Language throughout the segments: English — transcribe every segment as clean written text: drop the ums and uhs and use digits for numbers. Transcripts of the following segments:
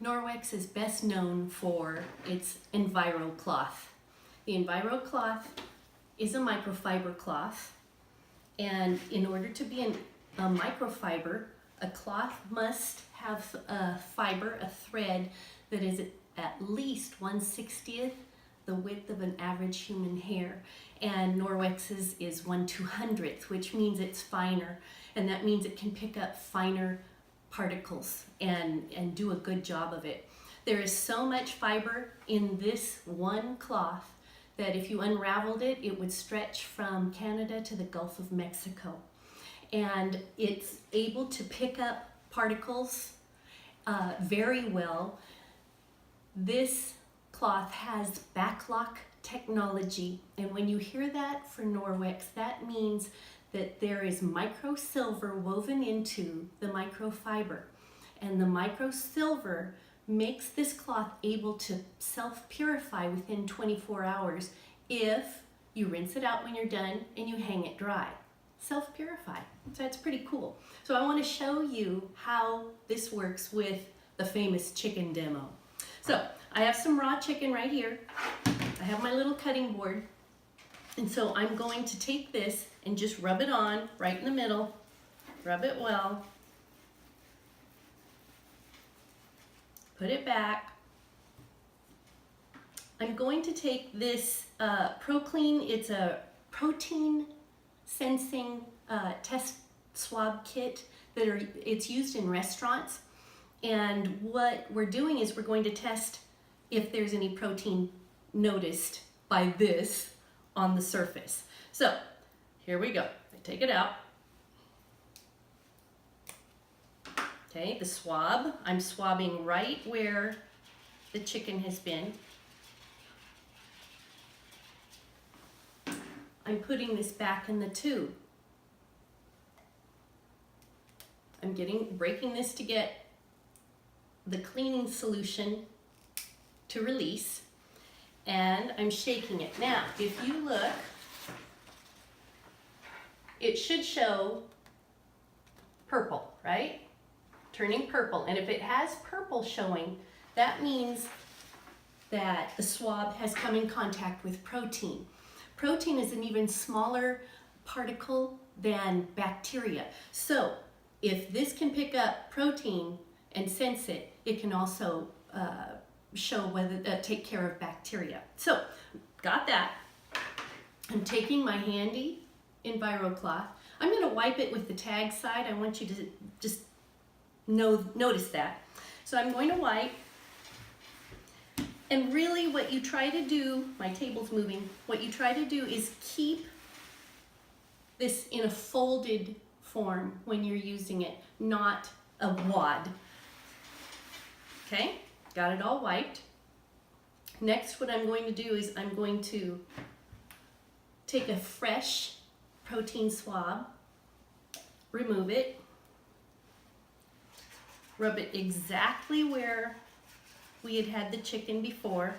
Norwex is best known for its Enviro cloth. The Enviro cloth is a microfiber cloth, and in order to be a microfiber, a cloth must have a fiber, a thread, that is at least 1/60th the width of an average human hair. And Norwex's is 1/200th, which means it's finer, and that means it can pick up finer particles and do a good job of it. There is so much fiber in this one cloth that if you unraveled it, it would stretch from Canada to the Gulf of Mexico. And it's able to pick up particles very well. This cloth has backlock technology, and when you hear that for Norwex, that means that there is microsilver woven into the microfiber, and the microsilver makes this cloth able to self-purify within 24 hours if you rinse it out when you're done and you hang it dry. Self-purify. So that's pretty cool. So I want to show you how this works with the famous chicken demo. So I have some raw chicken right here. I have my little cutting board. And so I'm going to take this and just rub it on right in the middle. Rub it well. Put it back. I'm going to take this ProClean. It's a protein sensing test swab kit it's used in restaurants. And what we're doing is we're going to test if there's any protein noticed by this on the surface. So here we go. I take it out. Okay, the swab. I'm swabbing right where the chicken has been. I'm putting this back in the tube. I'm breaking this to get the cleaning solution to release, and I'm shaking it. Now, if you look, it should show purple, right? Turning purple. And if it has purple showing, that means that the swab has come in contact with protein. Protein is an even smaller particle than bacteria. So if this can pick up protein and sense it, it can also show whether take care of bacteria. So got that. I'm taking my handy Enviro cloth. I'm going to wipe it with the tag side. I want you to just notice that. So I'm going to wipe. And really what you try to do, my table's moving, what you try to do is keep this in a folded form when you're using it, not a wad. Okay, got it all wiped. Next, what I'm going to do is I'm going to take a fresh protein swab, remove it, rub it exactly where we had the chicken before,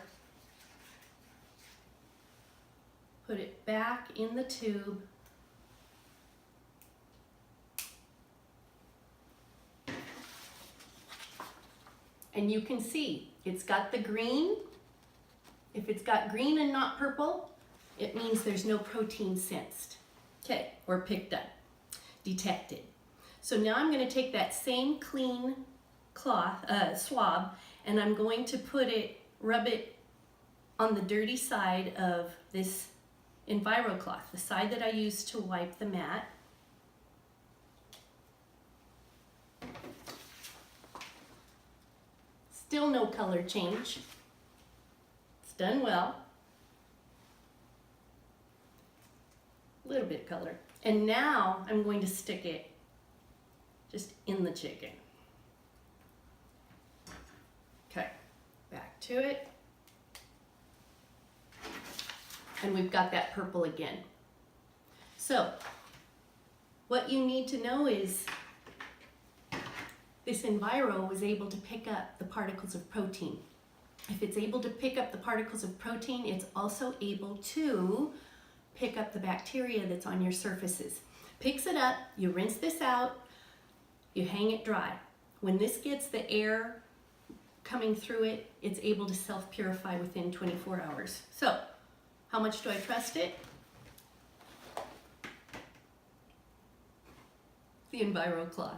put it back in the tube, and you can see it's got the green. If it's got green and not purple, it means there's no protein sensed. Okay, or picked up, detected. So now I'm going to take that same clean cloth, swab, and I'm going to rub it on the dirty side of this Enviro cloth, the side that I used to wipe the mat. Still no color change. It's done well. A little bit of color. And now I'm going to stick it just in the chicken. Okay, back to it. And we've got that purple again. So, what you need to know is this Enviro was able to pick up the particles of protein. If it's able to pick up the particles of protein, it's also able to pick up the bacteria that's on your surfaces. Picks it up, you rinse this out, you hang it dry. When this gets the air coming through it, it's able to self-purify within 24 hours. So, how much do I trust it? The Enviro cloth.